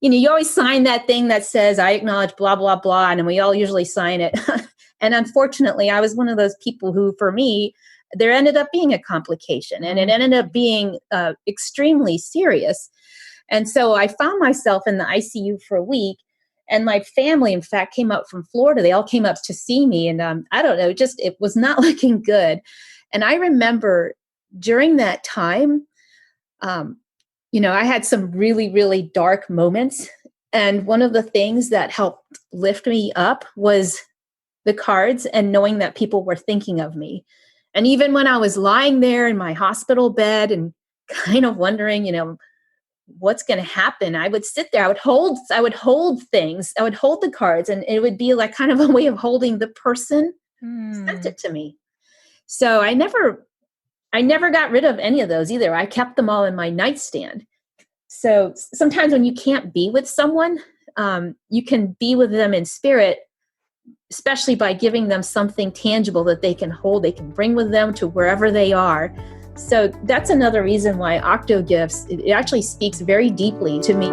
you always sign that thing that says, I acknowledge blah, blah, blah. And we all usually sign it. And unfortunately, I was one of those people who, for me, there ended up being a complication and it ended up being extremely serious. And so I found myself in the ICU for a week. And my family, in fact, came up from Florida. They all came up to see me. And I don't know, it was not looking good. And I remember during that time, I had some really, really dark moments. And one of the things that helped lift me up was the cards and knowing that people were thinking of me. And even when I was lying there in my hospital bed and kind of wondering, what's going to happen, I would sit there, I would hold things, I would hold the cards, and it would be like kind of a way of holding the person who sent it to me. So I never got rid of any of those either. I kept them all in my nightstand. So sometimes when you can't be with someone, you can be with them in spirit, especially by giving them something tangible that they can hold, they can bring with them to wherever they are. So that's another reason why Octo Gifts, it actually speaks very deeply to me.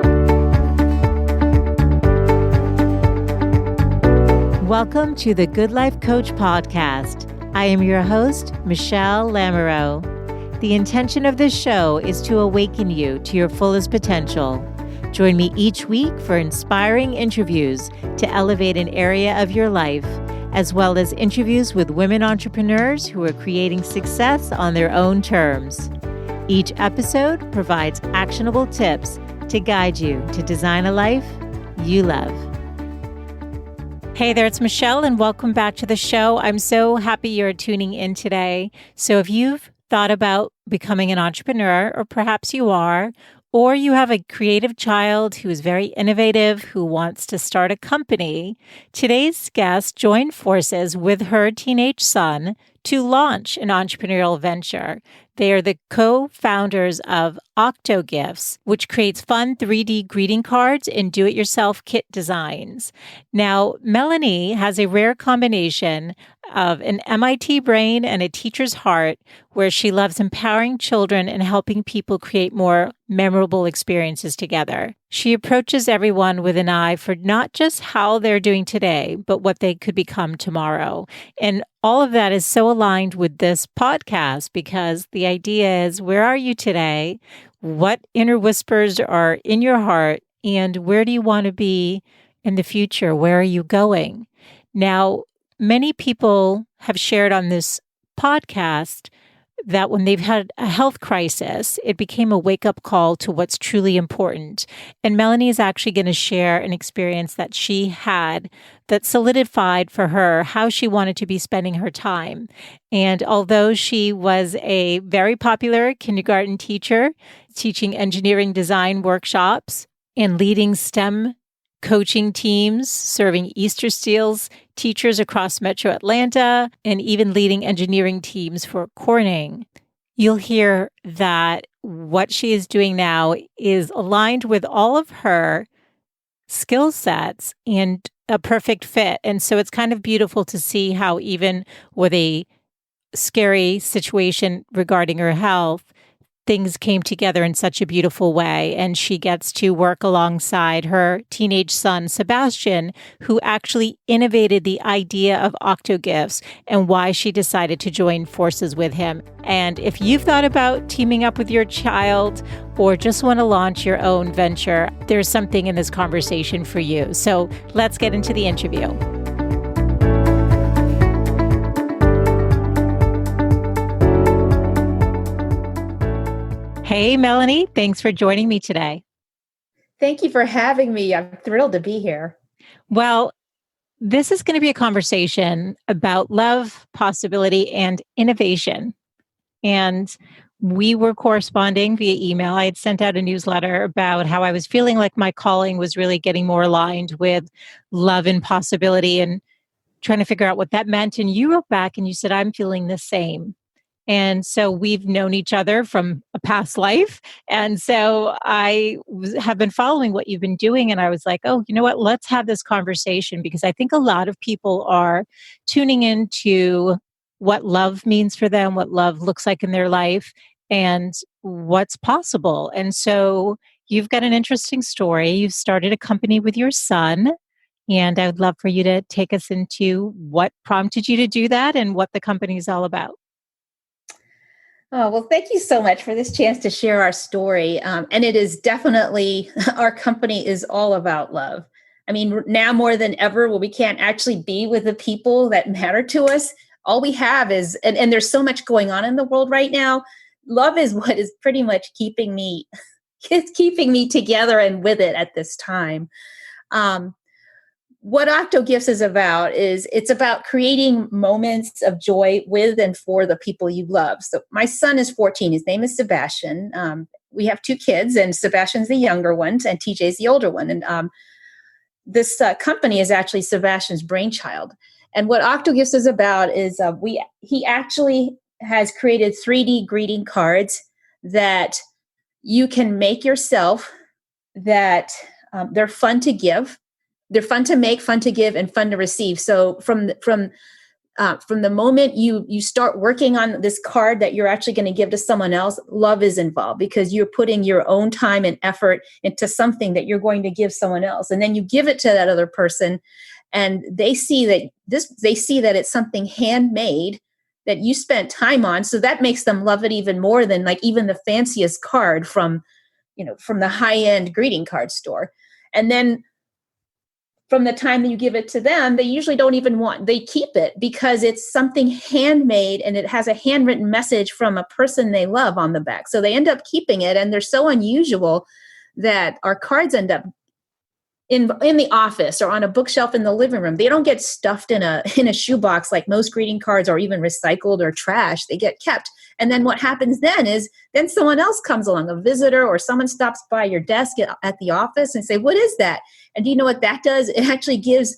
Welcome to the Good Life Coach podcast. I am your host, Michelle Lamoureux. The intention of this show is to awaken you to your fullest potential. Join me each week for inspiring interviews to elevate an area of your life, as well as interviews with women entrepreneurs who are creating success on their own terms. Each episode provides actionable tips to guide you to design a life you love. Hey there, it's Michelle, and welcome back to the show. I'm so happy you're tuning in today. So if you've thought about becoming an entrepreneur, or perhaps you are, or you have a creative child who is very innovative, who wants to start a company, today's guest joined forces with her teenage son to launch an entrepreneurial venture. They are the co-founders of Octo Gifts, which creates fun 3D greeting cards and do-it-yourself kit designs. Now, Melanie has a rare combination of an MIT brain and a teacher's heart, where she loves empowering children and helping people create more memorable experiences together. She approaches everyone with an eye for not just how they're doing today, but what they could become tomorrow. And all of that is so aligned with this podcast, because the idea is, where are you today? What inner whispers are in your heart? And where do you want to be in the future? Where are you going? Now, many people have shared on this podcast that when they've had a health crisis, it became a wake-up call to what's truly important. And Melanie is actually going to share an experience that she had that solidified for her how she wanted to be spending her time. And although she was a very popular kindergarten teacher, teaching engineering design workshops and leading STEM coaching teams, serving Easter Seals teachers across Metro Atlanta, and even leading engineering teams for Corning, you'll hear that what she is doing now is aligned with all of her skill sets and a perfect fit. And so it's kind of beautiful to see how, even with a scary situation regarding her health, things came together in such a beautiful way. And she gets to work alongside her teenage son, Sebastian, who actually innovated the idea of Octo Gifts and why she decided to join forces with him. And if you've thought about teaming up with your child or just want to launch your own venture, there's something in this conversation for you. So let's get into the interview. Hey, Melanie, thanks for joining me today. Thank you for having me. I'm thrilled to be here. Well, this is going to be a conversation about love, possibility, and innovation. And we were corresponding via email. I had sent out a newsletter about how I was feeling like my calling was really getting more aligned with love and possibility, and trying to figure out what that meant. And you wrote back and you said, I'm feeling the same. And so we've known each other from a past life. And so I have been following what you've been doing. And I was like, oh, you know what? Let's have this conversation, because I think a lot of people are tuning into what love means for them, what love looks like in their life, and what's possible. And so, you've got an interesting story. You've started a company with your son, and I would love for you to take us into what prompted you to do that and what the company is all about. Oh, well, thank you so much for this chance to share our story. And it is definitely, our company is all about love. I mean, now more than ever, we can't actually be with the people that matter to us. All we have is, and there's so much going on in the world right now. Love is what is pretty much keeping me, it's keeping me together and with it at this time. What Octo Gifts is about is it's about creating moments of joy with and for the people you love. So my son is 14. His name is Sebastian. We have 2 kids, and Sebastian's the younger one, and TJ's the older one. And this company is actually Sebastian's brainchild. And what Octo Gifts is about is he actually has created 3D greeting cards that you can make yourself, that they're fun to give. They're fun to make, fun to give, and fun to receive. So from the moment you start working on this card that you're actually going to give to someone else, love is involved because you're putting your own time and effort into something that you're going to give someone else. And then you give it to that other person, and they see that it's something handmade that you spent time on. So that makes them love it even more than like even the fanciest card from the high-end greeting card store. And then from the time that you give it to them, they usually they keep it because it's something handmade and it has a handwritten message from a person they love on the back. So they end up keeping it, and they're so unusual that our cards end up in the office or on a bookshelf in the living room. They don't get stuffed in a shoebox like most greeting cards, or even recycled or trash. They get kept. And then what happens then is someone else comes along, a visitor or someone stops by your desk at the office and say, "What is that?" And do you know what that does? It actually gives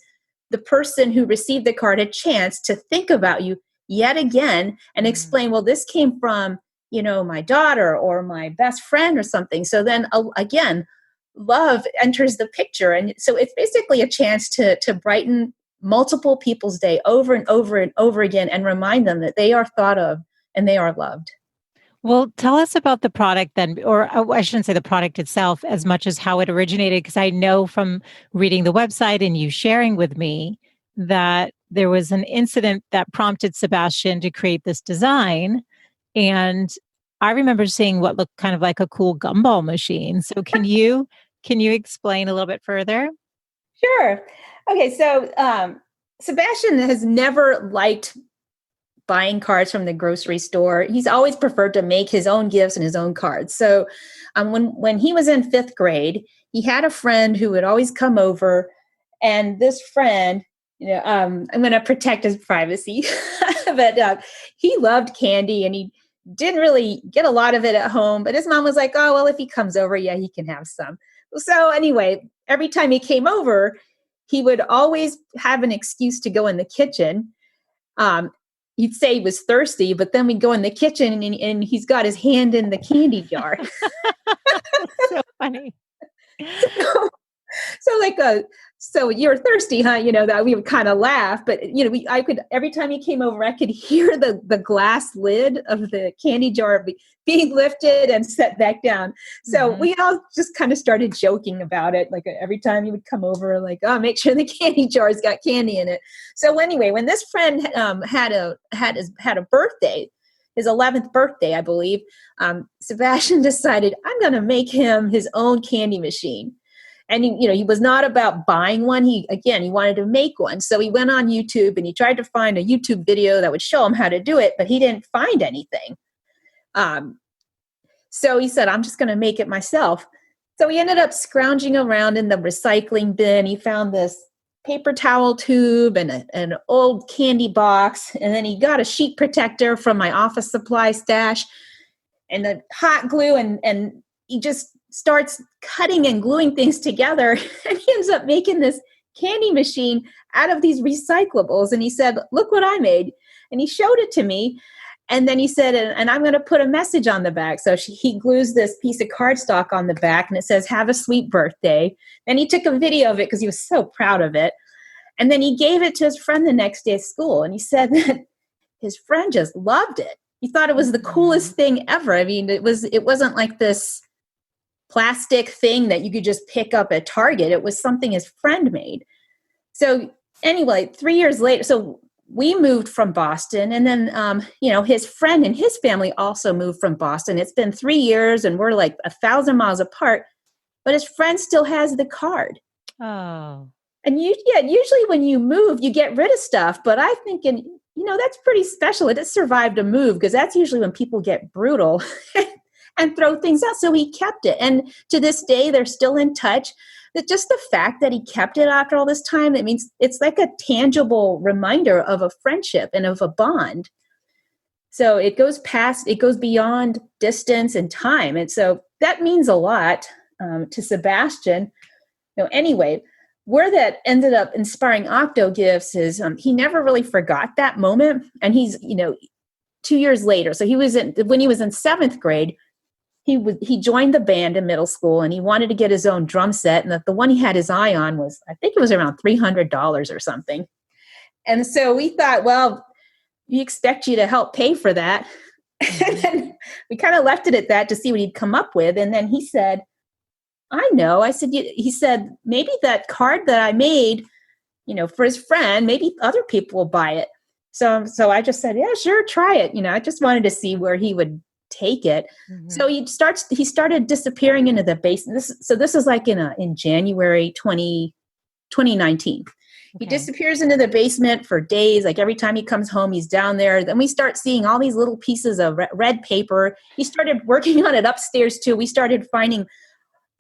the person who received the card a chance to think about you yet again and explain, well, this came from, my daughter or my best friend or something. So then again, love enters the picture. And so it's basically a chance to brighten multiple people's day over and over and over again and remind them that they are thought of and they are loved. Well, tell us about the product then, or I shouldn't say the product itself as much as how it originated, because I know from reading the website and you sharing with me that there was an incident that prompted Sebastian to create this design. And I remember seeing what looked kind of like a cool gumball machine. So can you explain a little bit further? Sure. Okay, so Sebastian has never liked buying cards from the grocery store. He's always preferred to make his own gifts and his own cards. So when he was in 5th grade, he had a friend who would always come over, and this friend, I'm going to protect his privacy, but he loved candy, and he didn't really get a lot of it at home. But his mom was like, "Oh, well, if he comes over, yeah, he can have some." So anyway, every time he came over, he would always have an excuse to go in the kitchen. He'd say he was thirsty, but then we'd go in the kitchen and he's got his hand in the candy jar. So funny. So you're thirsty, huh? That we would kind of laugh, but I could, every time he came over, I could hear the glass lid of the candy jar being lifted and set back down. So we all just kind of started joking about it. Like every time he would come over, like, "Oh, make sure the candy jar's got candy in it." So anyway, when this friend had a birthday, his 11th birthday, I believe, Sebastian decided, "I'm going to make him his own candy machine." And he was not about buying one. He wanted to make one. So he went on YouTube and he tried to find a YouTube video that would show him how to do it, but he didn't find anything. So he said, "I'm just going to make it myself." So he ended up scrounging around in the recycling bin. He found this paper towel tube and an old candy box. And then he got a sheet protector from my office supply stash and the hot glue. And he just starts cutting and gluing things together, and he ends up making this candy machine out of these recyclables. And he said, "Look what I made." And he showed it to me. And then he said, and I'm going to put a message on the back. So he glues this piece of cardstock on the back, and it says, "Have a sweet birthday." Then he took a video of it because he was so proud of it. And then he gave it to his friend the next day at school. And he said that his friend just loved it. He thought it was the coolest thing ever. I mean, it wasn't like this plastic thing that you could just pick up at Target. It was something his friend made. So anyway, 3 years later, so we moved from Boston, and then, his friend and his family also moved from Boston. It's been 3 years and we're like 1,000 miles apart, but his friend still has the card. Oh. And usually when you move, you get rid of stuff, but I'm thinking, that's pretty special. It has survived a move, because that's usually when people get brutal and throw things out. So he kept it. And to this day, they're still in touch. But just the fact that he kept it after all this time, it means it's like a tangible reminder of a friendship and of a bond. So it goes beyond distance and time. And so that means a lot to Sebastian. Anyway, where that ended up inspiring Octo Gifts is he never really forgot that moment. And he's, 2 years later. So when he was in 7th grade, he joined the band in middle school, and he wanted to get his own drum set. And the one he had his eye on was, I think it was around $300 or something. And so we thought, well, we expect you to help pay for that. And then we kind of left it at that to see what he'd come up with. And then he said, I know. He said, maybe that card that I made, for his friend, maybe other people will buy it. So I just said, yeah, sure, try it. I just wanted to see where he would take it. Mm-hmm. So he started disappearing into the basement. This is like in January 2019. Okay. He disappears into the basement for days. Like every time he comes home, he's down there. Then we start seeing all these little pieces of red paper. He started working on it upstairs too. We started finding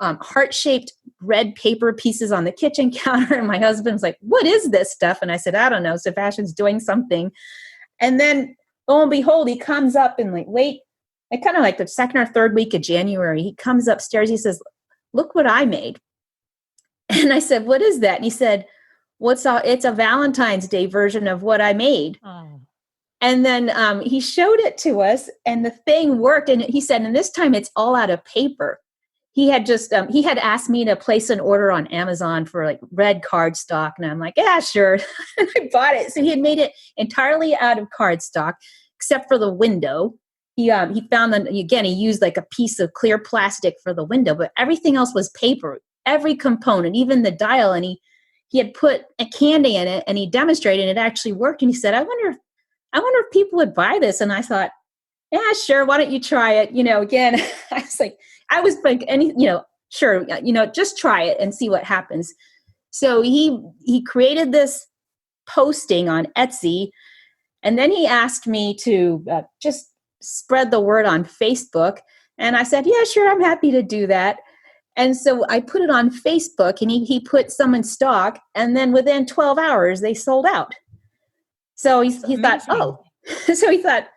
heart-shaped red paper pieces on the kitchen counter. And my husband's like, what is this stuff? And I said, I don't know. Sebastian's doing something. And then lo and behold, he comes up in kind of like the 2nd or 3rd week of January. He comes upstairs. He says, look what I made. And I said, what is that? And he said, it's a Valentine's Day version of what I made. Oh. And then he showed it to us, and the thing worked. And he said, and this time it's all out of paper. He had just, he had asked me to place an order on Amazon for like red cardstock. And I'm like, yeah, sure. And I bought it. So he had made it entirely out of cardstock, except for the window. He found that, again, he used like a piece of clear plastic for the window, but everything else was paper, every component, even the dial. And he had put a candy in it, and he demonstrated it actually worked. And he said, I wonder if people would buy this. And I thought, yeah, sure. Why don't you try it? Again, I was like, sure, just try it and see what happens. So he created this posting on Etsy, and then he asked me to just spread the word on Facebook. And I said, yeah, sure, I'm happy to do that. And so I put it on Facebook, and he put some in stock, and then within 12 hours, they sold out. So he thought, so he thought,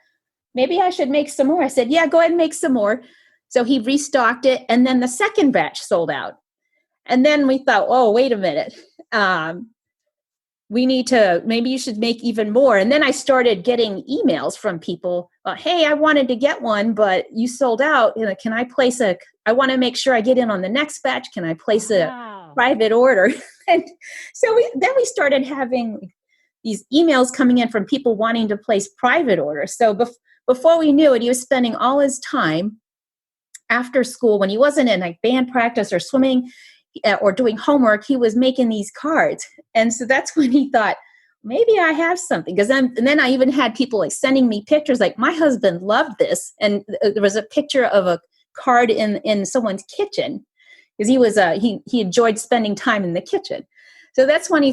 maybe I should make some more. I said, yeah, go ahead and make some more. So he restocked it, and then the second batch sold out. And then we thought, oh, wait a minute. Maybe you should make even more. And then I started getting emails from people. Hey, I wanted to get one, but you sold out. Can I place I want to make sure I get in on the next batch. Can I place a private order? And so we started having these emails coming in from people wanting to place private orders. So before we knew it, he was spending all his time after school, when he wasn't in like band practice or swimming or doing homework, he was making these cards. And so that's when he thought, maybe I have something. And then I even had people like sending me pictures, like my husband loved this. And there was a picture of a card in someone's kitchen, because he enjoyed spending time in the kitchen. So that's when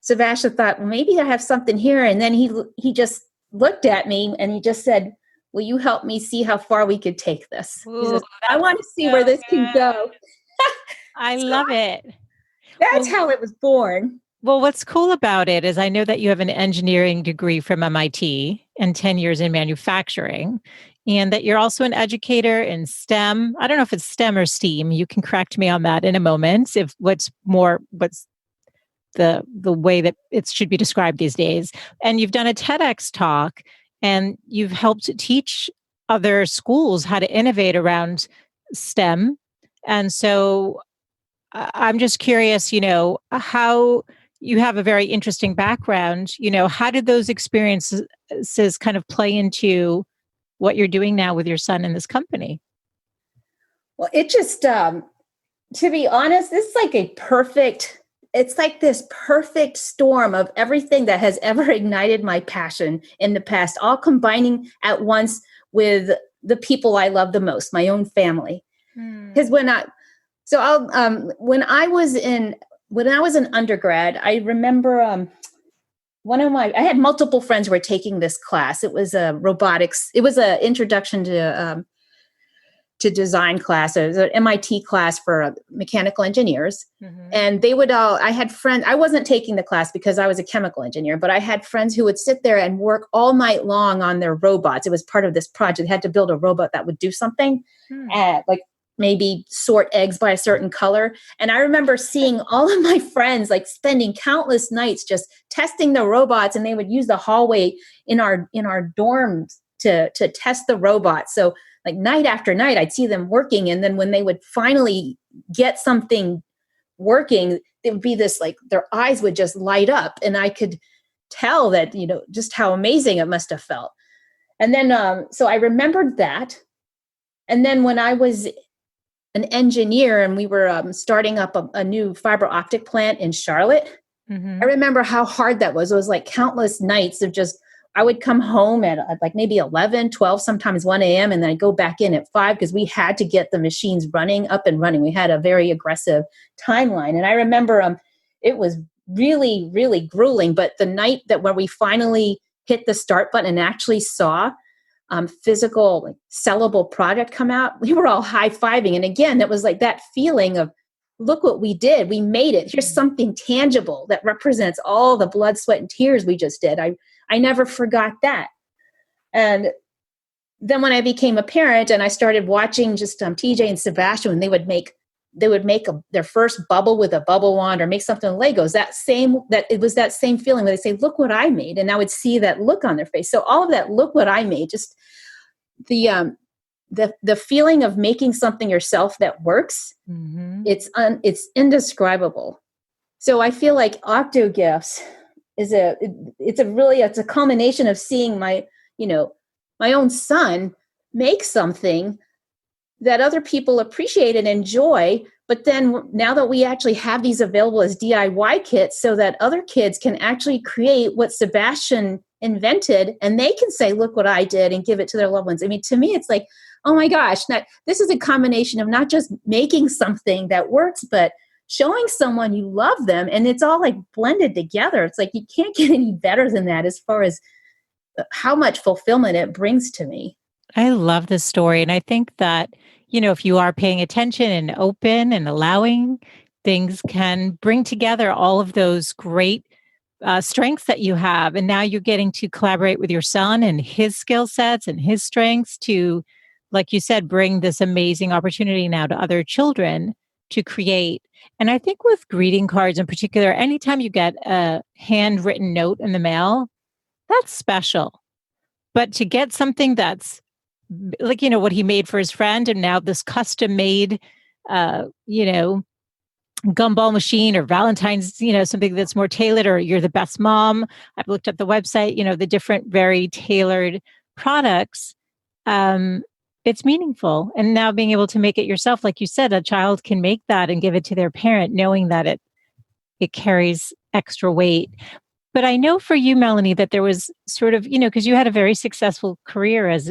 Sebastian thought, well, maybe I have something here. And then he just looked at me, and he just said, will you help me see how far we could take this? Ooh, he says, I want to see where this can go. I love it. That's how it was born. Well, what's cool about it is I know that you have an engineering degree from MIT and 10 years in manufacturing, and that you're also an educator in STEM. I don't know if it's STEM or STEAM. You can correct me on that in a moment, if what's the way that it should be described these days. And you've done a TEDx talk, and you've helped teach other schools how to innovate around STEM. And so I'm just curious, how you have a very interesting background. How did those experiences kind of play into what you're doing now with your son in this company? Well, it just, to be honest, it's like this perfect storm of everything that has ever ignited my passion in the past, all combining at once with the people I love the most, my own family. Because when I was an undergrad, I remember I had multiple friends who were taking this class. It was a robotics. It was an introduction to design class. It was an MIT class for mechanical engineers. Mm-hmm. And I had friends, I wasn't taking the class because I was a chemical engineer, but I had friends who would sit there and work all night long on their robots. It was part of this project. They had to build a robot that would do something, like maybe sort eggs by a certain color. And I remember seeing all of my friends like spending countless nights just testing the robots, and they would use the hallway in our dorms to test the robots. So like night after night, I'd see them working. And then when they would finally get something working, it would be this, like, their eyes would just light up. And I could tell that, just how amazing it must have felt. And then, so I remembered that. And then when I was an engineer and we were starting up a new fiber optic plant in Charlotte, I remember how hard that was. It was like countless nights of just, I would come home at like maybe 11, 12, sometimes 1 a.m. And then I'd go back in at 5 because we had to get the machines up and running. We had a very aggressive timeline. And I remember it was really, really grueling. But the night where we finally hit the start button and actually saw physical, like, sellable product come out, we were all high-fiving. And again, that was like that feeling of, look what we did. We made it. Here's something tangible that represents all the blood, sweat, and tears we just did. I never forgot that. And then when I became a parent and I started watching just TJ and Sebastian, when they would make their first bubble with a bubble wand or make something with Legos, it was that same feeling where they say, look what I made. And I would see that look on their face. So all of that, look what I made, just the feeling of making something yourself that works, it's indescribable. So I feel like OctoGifts it's a culmination of seeing my own son make something that other people appreciate and enjoy. But then now that we actually have these available as DIY kits so that other kids can actually create what Sebastian invented, and they can say, look what I did, and give it to their loved ones. I mean, to me, it's like, oh my gosh, this is a combination of not just making something that works, but showing someone you love them. And it's all like blended together. It's like, you can't get any better than that as far as how much fulfillment it brings to me. I love this story. And I think that, if you are paying attention and open and allowing, things can bring together all of those great strengths that you have. And now you're getting to collaborate with your son and his skill sets and his strengths to, like you said, bring this amazing opportunity now to other children to create. And I think with greeting cards in particular, anytime you get a handwritten note in the mail, that's special. But to get something that's like, what he made for his friend, and now this custom made, gumball machine, or Valentine's, something that's more tailored, or you're the best mom. I've looked at the website, the different, very tailored products. It's meaningful. And now being able to make it yourself, like you said, a child can make that and give it to their parent, knowing that it carries extra weight. But I know for you, Melanie, that there was sort of, because you had a very successful career as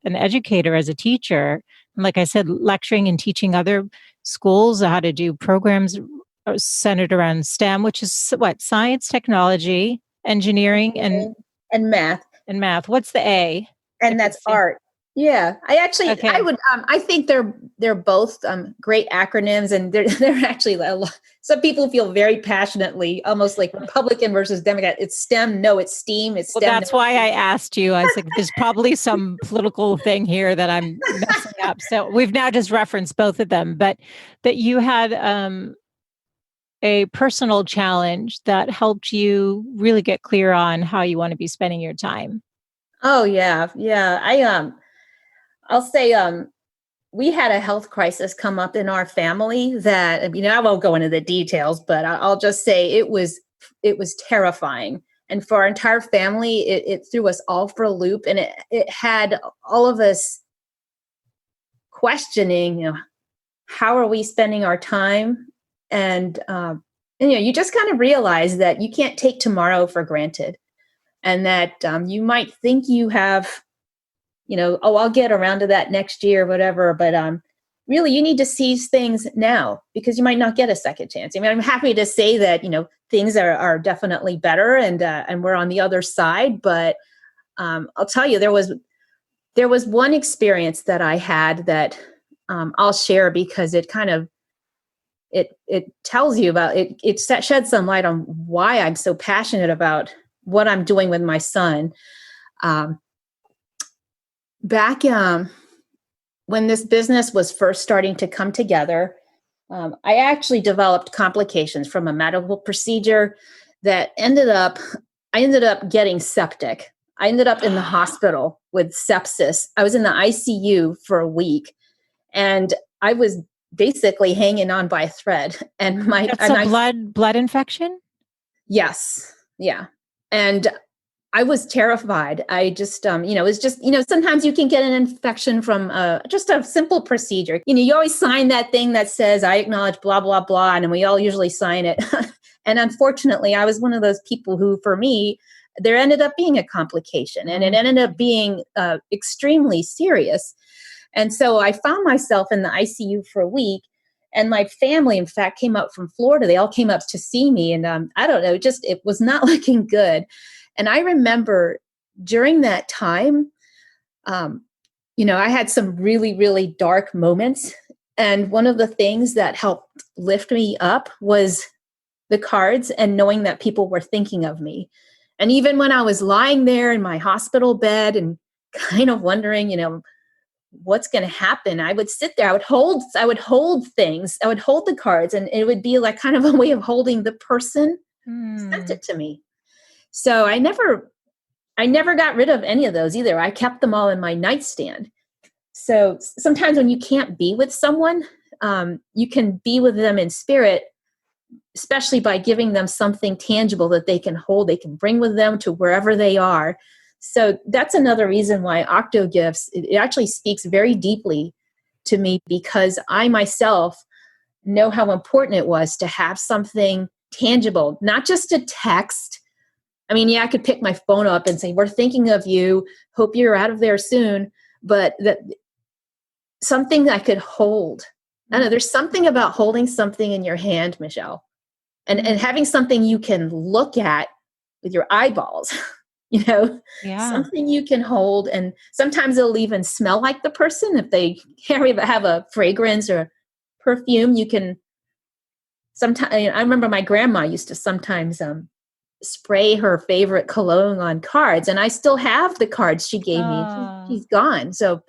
an educator, as a teacher. And like I said, lecturing and teaching other schools how to do programs centered around STEM, which is what? Science, technology, engineering, and math. And math. What's the A? And that's art. Yeah, I would. I think they're both great acronyms, and they're actually some people feel very passionately, almost like Republican versus Democrat. It's STEM, no, it's STEAM. It's STEM. Well, that's why I asked you. I was like, there's probably some political thing here that I'm messing up. So we've now just referenced both of them, but that you had a personal challenge that helped you really get clear on how you want to be spending your time. Oh yeah, yeah. I'll say we had a health crisis come up in our family that, I won't go into the details, but I'll just say it was terrifying. And for our entire family, it threw us all for a loop, and it had all of us questioning, how are we spending our time? And, you just kind of realize that you can't take tomorrow for granted, and that you might think you have, oh, I'll get around to that next year, whatever. But really, you need to seize things now, because you might not get a second chance. I mean, I'm happy to say that, things are definitely better, and we're on the other side. But I'll tell you, there was one experience that I had that I'll share, because it kind of, it tells you about it. It sheds some light on why I'm so passionate about what I'm doing with my son. Back when this business was first starting to come together, I actually developed complications from a medical procedure that I ended up getting septic. I ended up in the hospital with sepsis. I was in the ICU for a week, and I was basically hanging on by a thread. And blood infection? Yes. Yeah. And I was terrified. I just, it was just, sometimes you can get an infection from just a simple procedure. You always sign that thing that says, I acknowledge blah, blah, blah. And we all usually sign it. And unfortunately, I was one of those people who, for me, there ended up being a complication, and it ended up being extremely serious. And so I found myself in the ICU for a week, and my family, in fact, came up from Florida. They all came up to see me, and I don't know, it was not looking good. And I remember during that time, I had some really, really dark moments. And one of the things that helped lift me up was the cards, and knowing that people were thinking of me. And even when I was lying there in my hospital bed and kind of wondering, what's going to happen, I would sit there, I would hold things, I would hold the cards, and it would be like kind of a way of holding the person who sent it to me. So I never got rid of any of those either. I kept them all in my nightstand. So sometimes when you can't be with someone, you can be with them in spirit, especially by giving them something tangible that they can hold, they can bring with them to wherever they are. So that's another reason why OctoGifts, it actually speaks very deeply to me, because I myself know how important it was to have something tangible, not just a text. I mean, I could pick my phone up and say, we're thinking of you, hope you're out of there soon, but that something I could hold. I don't know, there's something about holding something in your hand, Michelle, and having something you can look at with your eyeballs, something you can hold. And sometimes it'll even smell like the person. If they have a fragrance or perfume, you can sometimes, I remember my grandma used to sometimes spray her favorite cologne on cards, and I still have the cards she gave me. She's gone. So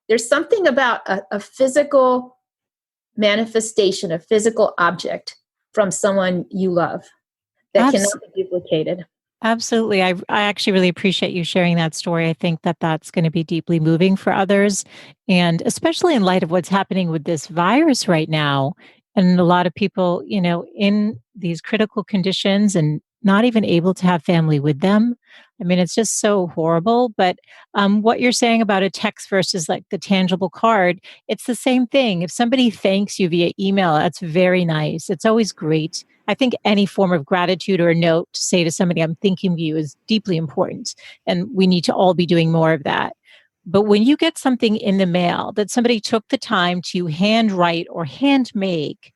there's something about a physical manifestation, a physical object from someone you love that cannot be duplicated. Absolutely. I actually really appreciate you sharing that story. I think that that's going to be deeply moving for others, and especially in light of what's happening with this virus right now. And a lot of people, in these critical conditions and not even able to have family with them. I mean, it's just so horrible. But what you're saying about a text versus like the tangible card, it's the same thing. If somebody thanks you via email, that's very nice. It's always great. I think any form of gratitude or a note to say to somebody, I'm thinking of you, is deeply important. And we need to all be doing more of that. But when you get something in the mail that somebody took the time to handwrite or hand make,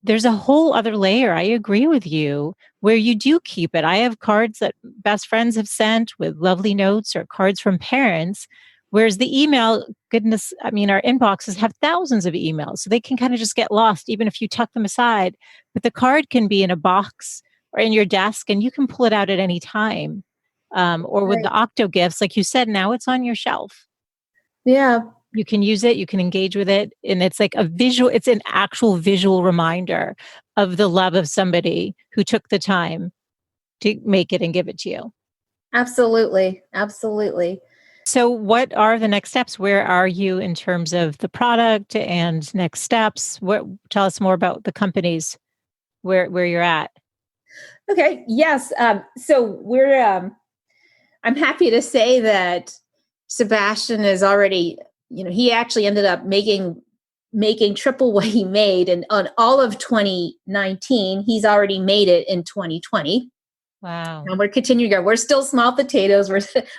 there's a whole other layer. I agree with you, where you do keep it. I have cards that best friends have sent with lovely notes, or cards from parents, whereas the email, goodness, I mean, our inboxes have thousands of emails, so they can kind of just get lost, even if you tuck them aside. But the card can be in a box or in your desk, and you can pull it out at any time. Or with the Octo Gifts, like you said, now it's on your shelf. Yeah. You can use it, you can engage with it. And it's like it's an actual visual reminder of the love of somebody who took the time to make it and give it to you. Absolutely. Absolutely. So what are the next steps? Where are you in terms of the product and next steps? Tell us more about the companies, where you're at. Okay. Yes. So I'm happy to say that Sebastian is already he actually ended up making triple what he made. And on all of 2019, he's already made it in 2020. Wow. And we're continuing to go. We're still small potatoes.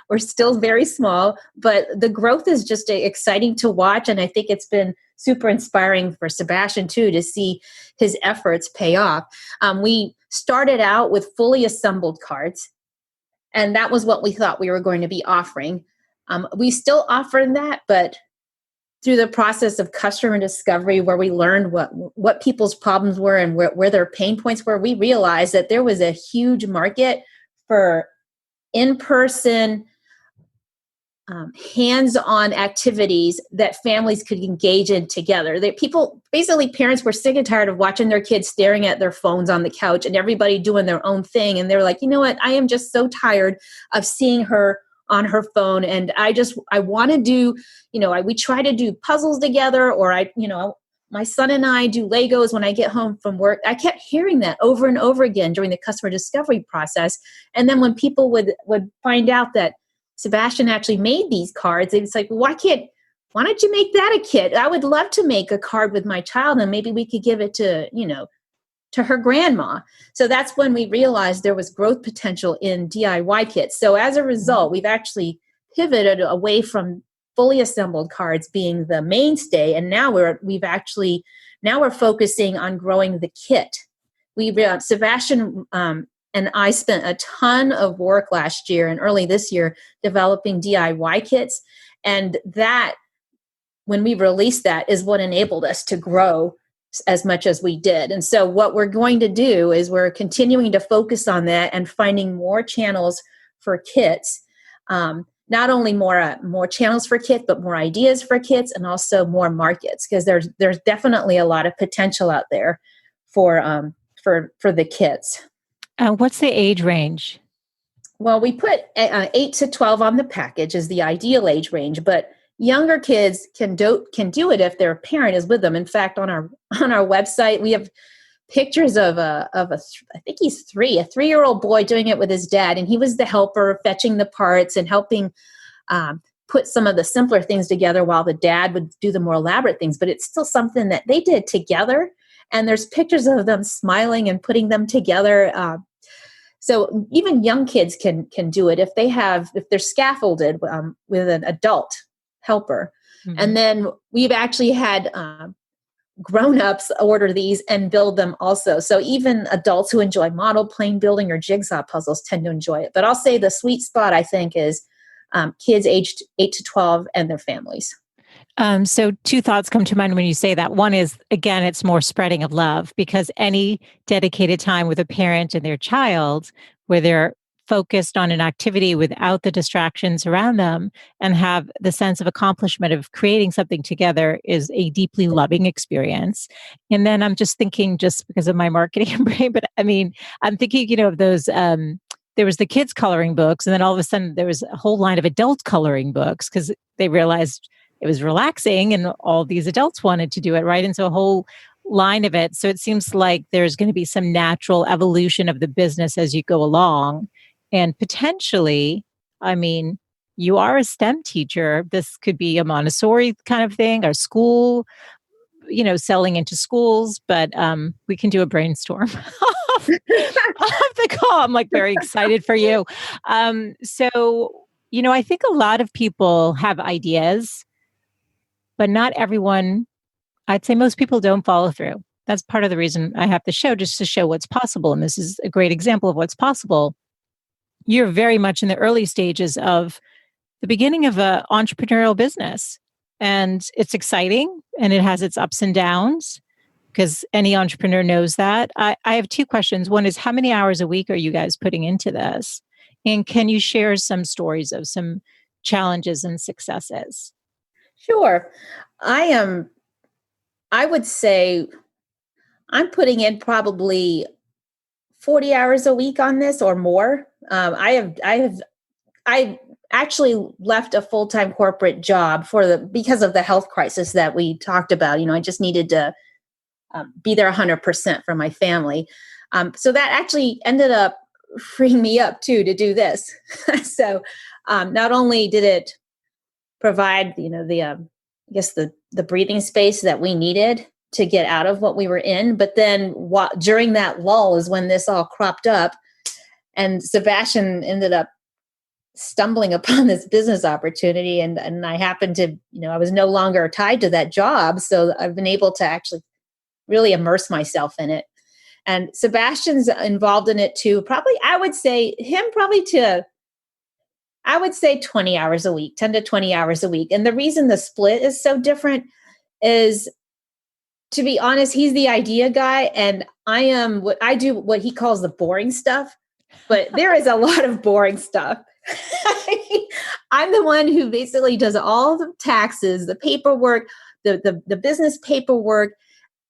We're still very small, but the growth is just exciting to watch. And I think it's been super inspiring for Sebastian too, to see his efforts pay off. We started out with fully assembled cards, and that was what we thought we were going to be offering. We still offer that, but through the process of customer discovery, where we learned what people's problems were and where their pain points were, we realized that there was a huge market for in-person, hands-on activities that families could engage in together. Parents were sick and tired of watching their kids staring at their phones on the couch and everybody doing their own thing. And they were like, you know what? I am just so tired of seeing her on her phone. And I want to do, we try to do puzzles together, or my son and I do Legos when I get home from work. I kept hearing that over and over again during the customer discovery process. And then when people would find out that Sebastian actually made these cards, it's like, why don't you make that a kit? I would love to make a card with my child, and maybe we could give it to her grandma. So that's when we realized there was growth potential in DIY kits. So as a result, we've actually pivoted away from fully assembled cards being the mainstay, and now we're focusing on growing the kit. Sebastian and I spent a ton of work last year and early this year developing DIY kits, and that, when we released that, is what enabled us to grow as much as we did. And so what we're going to do is we're continuing to focus on that and finding more channels for kits. Not only more channels for kits, but more ideas for kits, and also more markets, because there's definitely a lot of potential out there for the kits. What's the age range? Well, we put 8 to 12 on the package as the ideal age range, but younger kids can do it if their parent is with them. In fact, on our website, we have pictures of I think he's 3, a 3-year-old boy doing it with his dad, and he was the helper, fetching the parts and helping put some of the simpler things together while the dad would do the more elaborate things. But it's still something that they did together, and there's pictures of them smiling and putting them together. So even young kids can do it if they're scaffolded with an adult helper. Mm-hmm. And then we've actually had grown-ups order these and build them also. So even adults who enjoy model plane building or jigsaw puzzles tend to enjoy it. But I'll say the sweet spot, I think, is kids aged 8 to 12 and their families. So 2 thoughts come to mind when you say that. One is, again, it's more spreading of love, because any dedicated time with a parent and their child where they're focused on an activity without the distractions around them and have the sense of accomplishment of creating something together is a deeply loving experience. And then I'm just thinking, just because of my marketing brain, but I mean, I'm thinking, of those, there was the kids coloring books, and then all of a sudden there was a whole line of adult coloring books because they realized it was relaxing and all these adults wanted to do it, right? And so a whole line of it. So it seems like there's going to be some natural evolution of the business as you go along. And potentially, I mean, you are a STEM teacher. This could be a Montessori kind of thing, or school, selling into schools, but we can do a brainstorm off the call. I'm like very excited for you. So, I think a lot of people have ideas, but not everyone, I'd say most people don't follow through. That's part of the reason I have the show, just to show what's possible. And this is a great example of what's possible. You're very much in the early stages of the beginning of an entrepreneurial business. And it's exciting, and it has its ups and downs, because any entrepreneur knows that. I have 2 questions. One is, how many hours a week are you guys putting into this? And can you share some stories of some challenges and successes? Sure. I would say I'm putting in probably 40 hours a week on this or more. I actually left a full-time corporate job because of the health crisis that we talked about. I just needed to be there 100% for my family. So that actually ended up freeing me up too to do this. So not only did it provide, the guess the breathing space that we needed to get out of what we were in. But then during that lull is when this all cropped up, and Sebastian ended up stumbling upon this business opportunity. And I happened to, I was no longer tied to that job. So I've been able to actually really immerse myself in it. And Sebastian's involved in it too. I would say 20 hours a week, 10 to 20 hours a week. And the reason the split is so different is, to be honest, he's the idea guy, and I do what he calls the boring stuff, but there is a lot of boring stuff. I'm the one who basically does all the taxes, the paperwork, the business paperwork,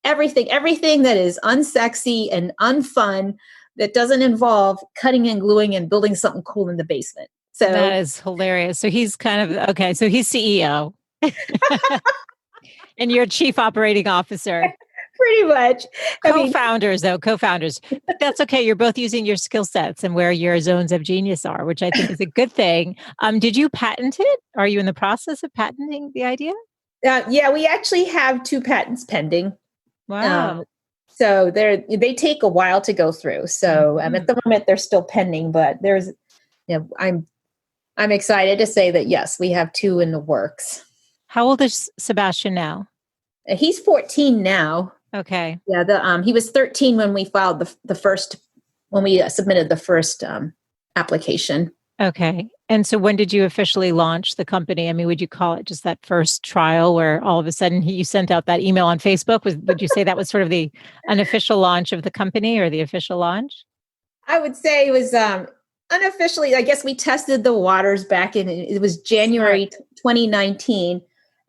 everything that is unsexy and unfun, that doesn't involve cutting and gluing and building something cool in the basement. So that is hilarious. So he's kind of, okay, so he's CEO. And you're chief operating officer. Pretty much. Co-founders. But that's okay. You're both using your skill sets and where your zones of genius are, which I think is a good thing. Did you patent it? Are you in the process of patenting the idea? Yeah, we actually have 2 patents pending. Wow. So they take a while to go through. So at the moment they're still pending, but I'm excited to say that yes, we have 2 in the works. How old is Sebastian now? He's 14 now. Okay. Yeah, he was 13 when we filed when we submitted the first application. Okay. And so when did you officially launch the company? I mean, would you call it just that first trial where all of a sudden you sent out that email on Facebook? Would you say that was sort of the unofficial launch of the company, or the official launch? I would say it was unofficially. I guess we tested the waters back it was January 2019.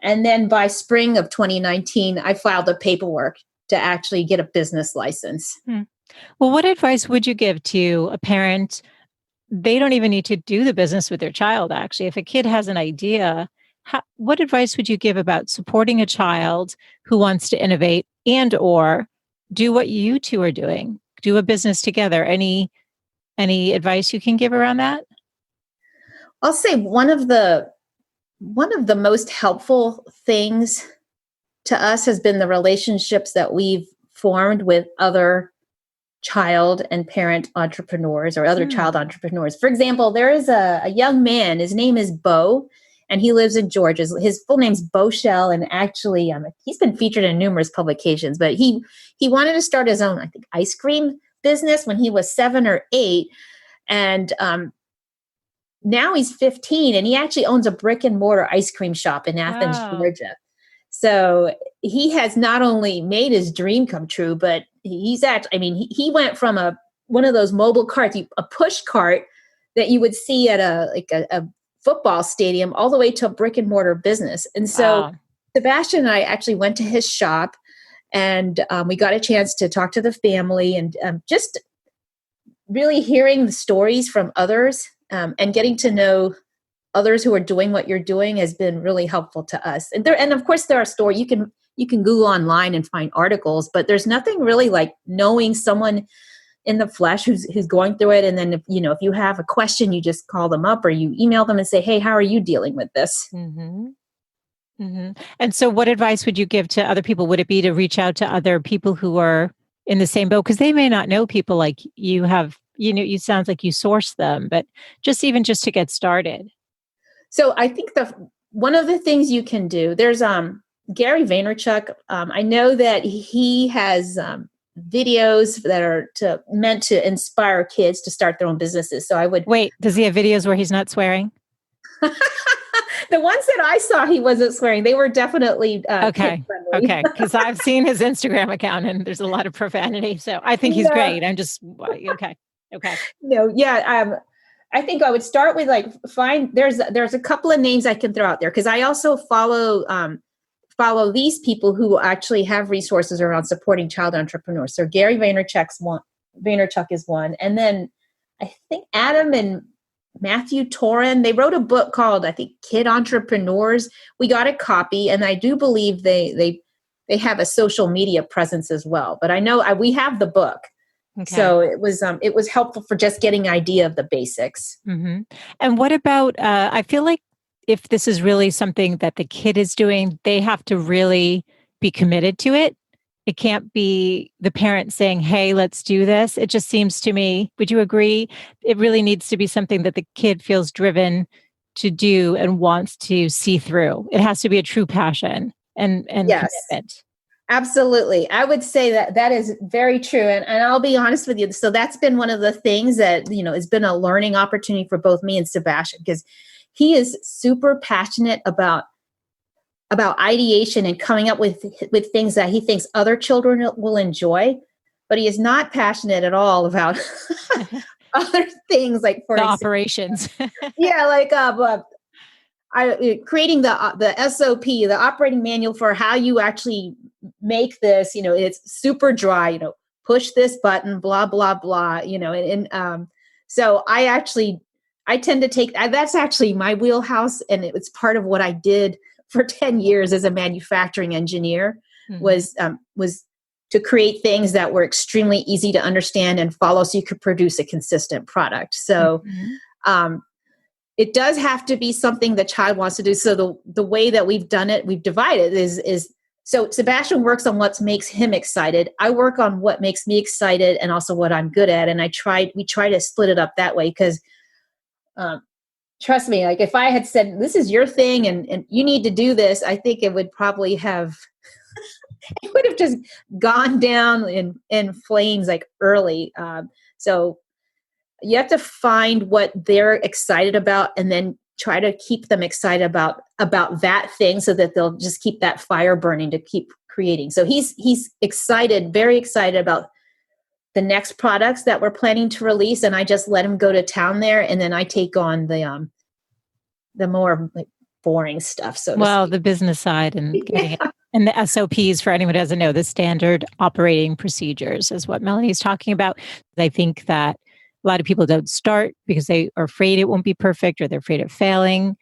And then by spring of 2019, I filed the paperwork to actually get a business license. Well, what advice would you give to a parent? They don't even need to do the business with their child, actually. If a kid has an idea, what advice would you give about supporting a child who wants to innovate and or do what you two are doing, do a business together? Any advice you can give around that? I'll say one of the most helpful things to us has been the relationships that we've formed with other child and parent entrepreneurs or other child entrepreneurs. For example, there is a young man, his name is Bo, and he lives in Georgia. His full name's Bo Shell, and actually he's been featured in numerous publications, but he wanted to start his own, I think, ice cream business when he was 7 or 8. And now he's 15, and he actually owns a brick and mortar ice cream shop in Athens, Georgia. So he has not only made his dream come true, but he went from one of those mobile carts, a push cart that you would see at a football stadium, all the way to a brick and mortar business. And so Sebastian and I actually went to his shop, and we got a chance to talk to the family, and just really hearing the stories from others. And getting to know others who are doing what you're doing has been really helpful to us. And of course, there are stories you can Google online and find articles, but there's nothing really like knowing someone in the flesh who's going through it. And then if you have a question, you just call them up or you email them and say, "Hey, how are you dealing with this?" Mm-hmm. Mm-hmm. And so, what advice would you give to other people? Would it be to reach out to other people who are in the same boat, because they may not know people like you have? You sounds like you source them, but just to get started. So I think one of the things you can do, there's Gary Vaynerchuk. I know that he has videos that are meant to inspire kids to start their own businesses. So I would wait. Does he have videos where he's not swearing? The ones that I saw, he wasn't swearing. They were definitely okay. Okay, because I've seen his Instagram account and there's a lot of profanity. So I think he's great. I'm just okay. Okay. No, yeah. I think I would start with there's a couple of names I can throw out there, because I also follow these people who actually have resources around supporting child entrepreneurs. So Gary Vaynerchuk is one, and then I think Adam and Matthew Toran, they wrote a book called, I think, Kid Entrepreneurs. We got a copy, and I do believe they have a social media presence as well. But I know we have the book. Okay. So it was helpful for just getting an idea of the basics. Mm-hmm. And what about, I feel like if this is really something that the kid is doing, they have to really be committed to it. It can't be the parent saying, hey, let's do this. It just seems to me, would you agree? It really needs to be something that the kid feels driven to do and wants to see through. It has to be a true passion and Yes. commitment. Absolutely. I would say that is very true. And I'll be honest with you. So that's been one of the things that, has been a learning opportunity for both me and Sebastian, because he is super passionate about ideation and coming up with things that he thinks other children will enjoy, but he is not passionate at all about other things, like for the example, operations. Yeah, like creating the SOP, the operating manual for how you actually make this. It's super dry. Push this button, blah blah blah. So I tend to take that's actually my wheelhouse, and it's part of what I did for 10 years as a manufacturing engineer. Was to create things that were extremely easy to understand and follow, so you could produce a consistent product. So. It does have to be something the child wants to do. So the way that we've done it, we've divided is so Sebastian works on what makes him excited. I work on what makes me excited and also what I'm good at. And we try to split it up that way, because trust me, like if I had said, this is your thing and you need to do this, I think it would probably have, it would have just gone down in flames like early. So you have to find what they're excited about and then try to keep them excited about that thing, so that they'll just keep that fire burning to keep creating. So he's excited, very excited about the next products that we're planning to release. And I just let him go to town there. And then I take on the more like boring stuff. So the business side and getting it. And the SOPs, for anyone who doesn't know, the standard operating procedures is what Melanie's talking about. I think that a lot of people don't start because they are afraid it won't be perfect, or they're afraid of failing.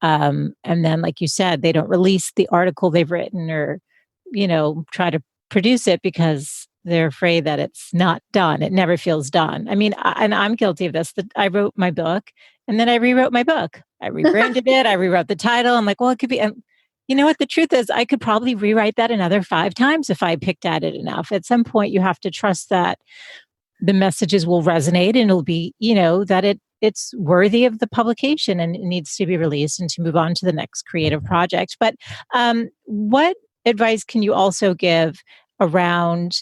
And then, like you said, they don't release the article they've written, or, try to produce it because they're afraid that it's not done. It never feels done. I mean, and I'm guilty of this. That I wrote my book and then I rewrote my book. I rebranded it. I rewrote the title. I'm like, well, it could be. And you know what? The truth is, I could probably rewrite that another 5 times if I picked at it enough. At some point, you have to trust that the messages will resonate, and it'll be, that it's worthy of the publication and it needs to be released and to move on to the next creative project. But what advice can you also give around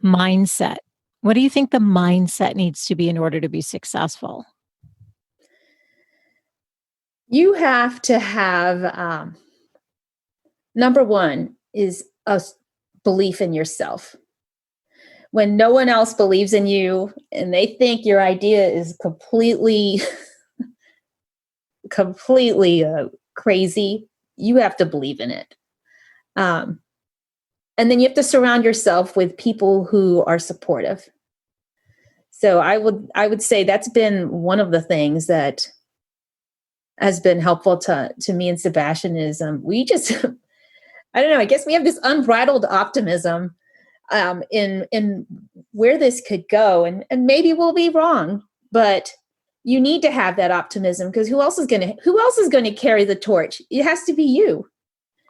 mindset? What do you think the mindset needs to be in order to be successful? You have to have, number one is a belief in yourself. When no one else believes in you and they think your idea is completely crazy, you have to believe in it. And then you have to surround yourself with people who are supportive. So I would say that's been one of the things that has been helpful to me and Sebastian is we just, I don't know, I guess we have this unbridled optimism in where this could go, and maybe we'll be wrong, but you need to have that optimism, because who else is going to carry the torch? It has to be you.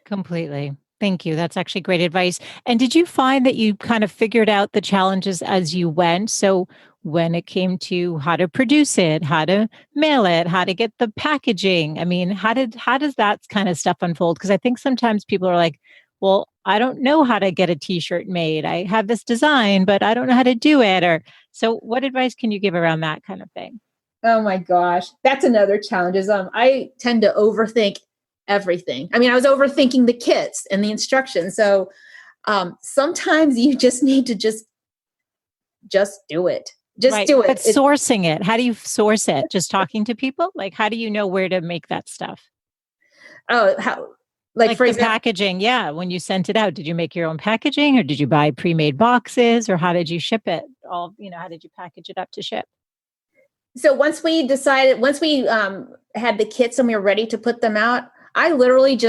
Completely. Thank you. That's actually great advice. And did you find that you kind of figured out the challenges as you went? So when it came to how to produce it, how to mail it, how to get the packaging, I mean, how does that kind of stuff unfold? Because I think sometimes people are like, well, I don't know how to get a t-shirt made. I have this design, but I don't know how to do it. Or so what advice can you give around that kind of thing? Oh my gosh. That's another challenge is I tend to overthink everything. I mean, I was overthinking the kits and the instructions. So sometimes you just need to just do it. Just do it. But sourcing it, how do you source it? Just talking to people? Like, how do you know where to make that stuff? Oh, how? Like for the example, packaging, yeah. When you sent it out, did you make your own packaging, or did you buy pre-made boxes, or how did you ship it? How did you package it up to ship? So once we had the kits and we were ready to put them out, I literally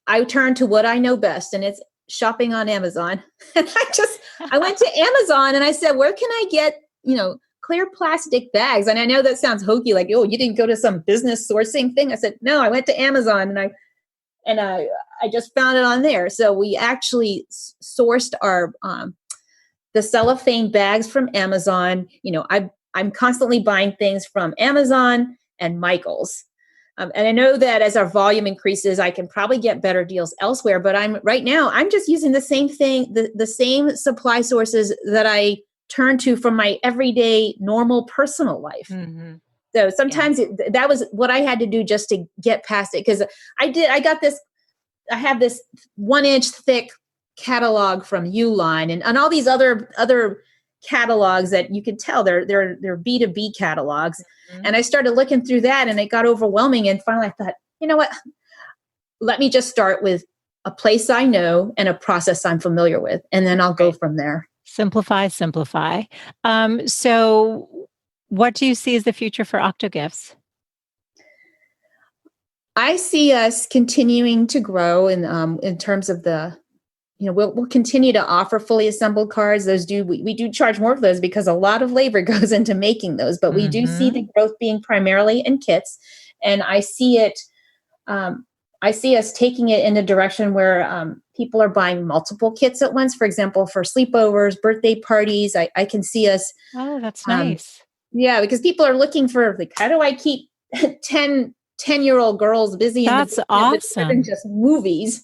I turned to what I know best, and it's shopping on Amazon. And I went to Amazon and I said, where can I get, clear plastic bags. And I know that sounds hokey, like, oh, you didn't go to some business sourcing thing. I said, no, I went to Amazon and I just found it on there. So we actually sourced our the cellophane bags from Amazon. I'm constantly buying things from Amazon and Michael's. And I know that as our volume increases, I can probably get better deals elsewhere. But I'm just using the same thing, the same supply sources that I turn to from my everyday normal personal life. Mm-hmm. So sometimes that was what I had to do just to get past it. Because I have this 1-inch thick catalog from Uline and all these other catalogs that you could tell they're B2B catalogs. Mm-hmm. And I started looking through that and it got overwhelming. And finally I thought, you know what, let me just start with a place I know and a process I'm familiar with. And then I'll go from there. Simplify. So what do you see as the future for OctoGifts? I see us continuing to grow in terms of we'll continue to offer fully assembled cards. We do charge more for those because a lot of labor goes into making those, but we do see the growth being primarily in kits. And I see us taking it in a direction where people are buying multiple kits at once. For example, for sleepovers, birthday parties, I can see us. Oh, that's nice. Yeah, because people are looking for how do I keep 10-year-old girls busy? That's awesome. Than just movies,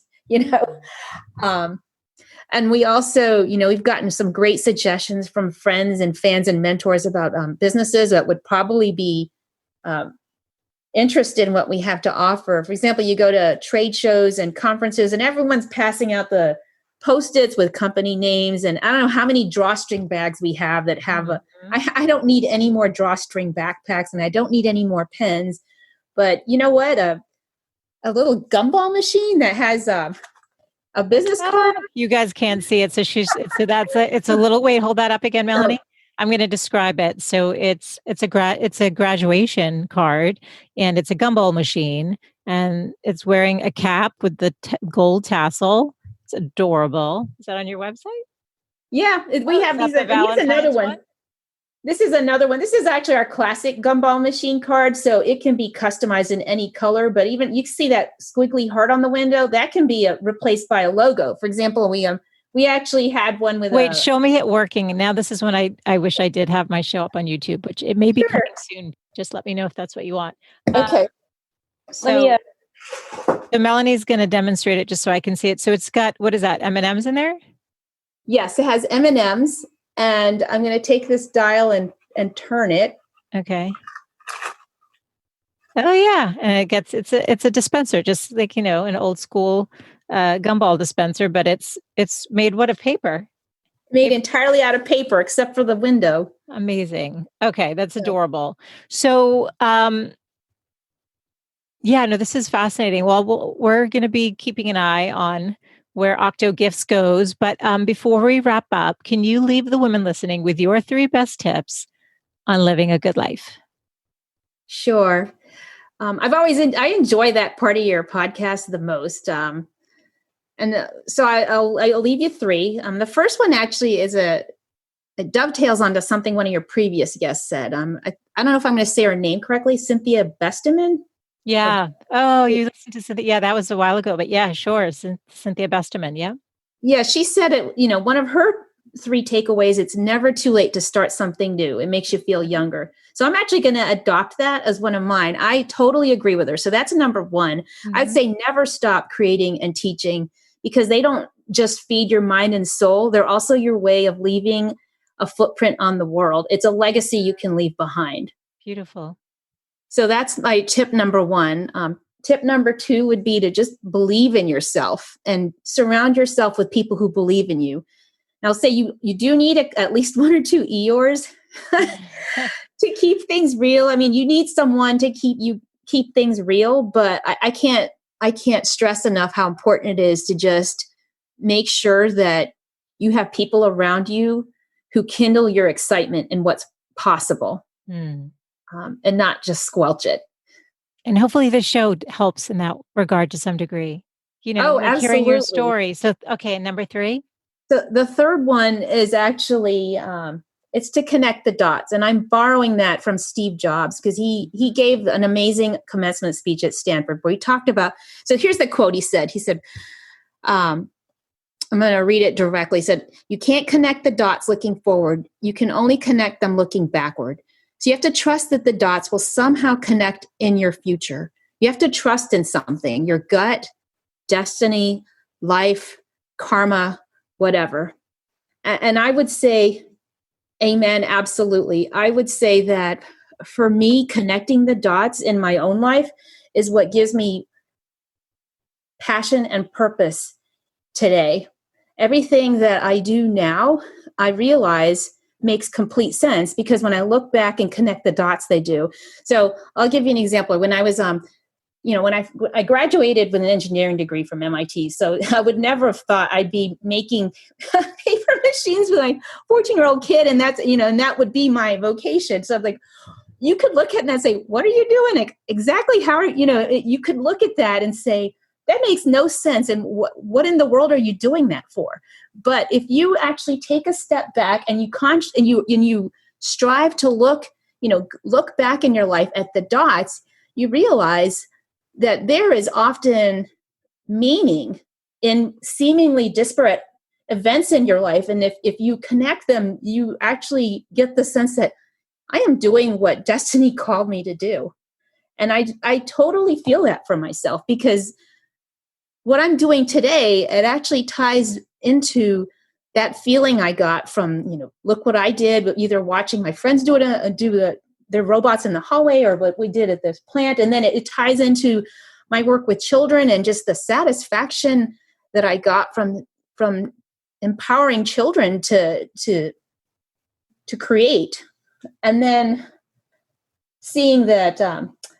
And we also, we've gotten some great suggestions from friends and fans and mentors about businesses that would probably be interested in what we have to offer. For example, you go to trade shows and conferences and everyone's passing out the Post-its with company names. And I don't know how many drawstring bags we have that have I don't need any more drawstring backpacks and I don't need any more pens. But you know what? A little gumball machine that has a business card. You guys can't see it. So it's a little, wait, hold that up again, Melanie. I'm going to describe it. So it's a graduation card and it's a gumball machine and it's wearing a cap with the gold tassel. It's adorable. Is that on your website? Yeah, we have these. Here's another one. This is another one. This is actually our classic gumball machine card. So it can be customized in any color, but even you can see that squiggly heart on the window that can be replaced by a logo. For example, we actually had one with show me it working. And now this is when I wish I did have my show up on YouTube, which it may be coming soon. Just let me know if that's what you want. Okay. So Melanie's going to demonstrate it just so I can see it. So it's got, what is that? M&Ms in there? Yes, it has M&Ms. And I'm going to take this dial and turn it. Okay. Oh yeah, and it's a dispenser, just like an old school gumball dispenser, but it's made of paper? Made entirely out of paper, except for the window. Amazing. Okay, that's adorable. So, this is fascinating. Well, we're going to be keeping an eye on where Octo Gifts goes. But before we wrap up, can you leave the women listening with your 3 best tips on living a good life? Sure. I enjoy that part of your podcast the most. So I'll leave you 3. The first one actually it dovetails onto something one of your previous guests said. I don't know if I'm going to say her name correctly, Cynthia Besteman. Yeah. Oh, you listened to Cynthia. Yeah, that was a while ago, but yeah, sure. Cynthia Besteman. Yeah. Yeah. She said it, one of her 3 takeaways, it's never too late to start something new. It makes you feel younger. So I'm actually going to adopt that as one of mine. I totally agree with her. So that's number 1. Mm-hmm. I'd say never stop creating and teaching because they don't just feed your mind and soul. They're also your way of leaving a footprint on the world. It's a legacy you can leave behind. Beautiful. So that's my tip number 1. Tip number 2 would be to just believe in yourself and surround yourself with people who believe in you. Now, say you do need at least 1 or 2 Eeyores to keep things real. I mean, you need someone to keep things real, but I can't stress enough how important it is to just make sure that you have people around you who kindle your excitement in what's possible. And not just squelch it. And hopefully this show helps in that regard to some degree. Absolutely. Hearing your story. So, okay, number 3? So the third one is actually It's to connect the dots. And I'm borrowing that from Steve Jobs because he gave an amazing commencement speech at Stanford where he talked about, so here's the quote he said, I'm going to read it directly. He said, you can't connect the dots looking forward. You can only connect them looking backward. So you have to trust that the dots will somehow connect in your future. You have to trust in something, your gut, destiny, life, karma, whatever. And I would say, amen, absolutely. I would say that for me, connecting the dots in my own life is what gives me passion and purpose today. Everything that I do now, I realize makes complete sense because when I look back and connect the dots, they do. So I'll give you an example. When I was, when I graduated with an engineering degree from MIT, so I would never have thought I'd be making paper machines with my 14-year-old kid, and that's, and that would be my vocation. So I'm like, you could look at it and say, what are you doing? Like, exactly how are you could look at that and say, that makes no sense. And what in the world are you doing that for? But if you actually take a step back and you strive to look back in your life at the dots, you realize that there is often meaning in seemingly disparate events in your life. And if you connect them, you actually get the sense that I am doing what destiny called me to do. And I totally feel that for myself because what I'm doing today, it actually ties into that feeling I got from, look what I did, either watching my friends do their robots in the hallway or what we did at this plant. And then it ties into my work with children and just the satisfaction that I got from empowering children to create. And then seeing that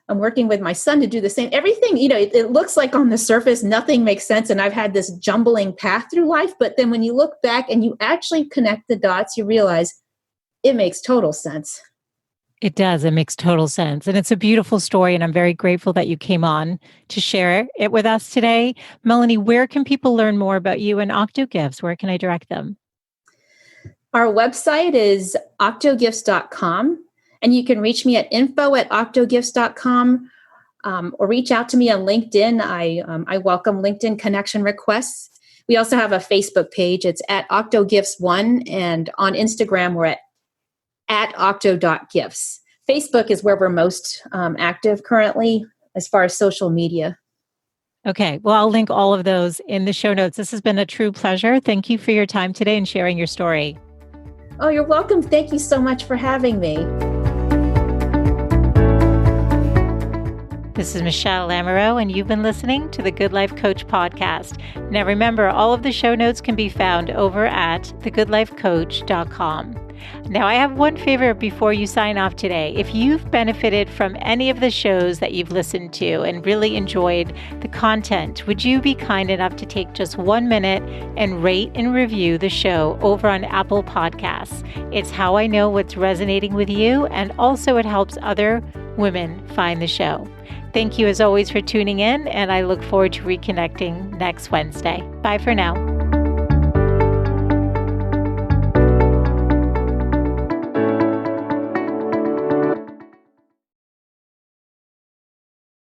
I'm working with my son to do the same. Everything, it looks like on the surface, nothing makes sense. And I've had this jumbling path through life. But then when you look back and you actually connect the dots, you realize it makes total sense. It does. It makes total sense. And it's a beautiful story. And I'm very grateful that you came on to share it with us today. Melanie, where can people learn more about you and OctoGifts? Where can I direct them? Our website is OctoGifts.com. And you can reach me at info@OctoGifts.com or reach out to me on LinkedIn. I welcome LinkedIn connection requests. We also have a Facebook page. It's at OctoGifts1. And on Instagram, we're at Octo.Gifts. Facebook is where we're most active currently as far as social media. Okay. Well, I'll link all of those in the show notes. This has been a true pleasure. Thank you for your time today and sharing your story. Oh, you're welcome. Thank you so much for having me. This is Michelle Lamoureux, and you've been listening to the Good Life Coach podcast. Now remember, all of the show notes can be found over at thegoodlifecoach.com. Now, I have one favor before you sign off today. If you've benefited from any of the shows that you've listened to and really enjoyed the content, would you be kind enough to take just 1 minute and rate and review the show over on Apple Podcasts? It's how I know what's resonating with you, and also it helps other women find the show. Thank you as always for tuning in, and I look forward to reconnecting next Wednesday. Bye for now.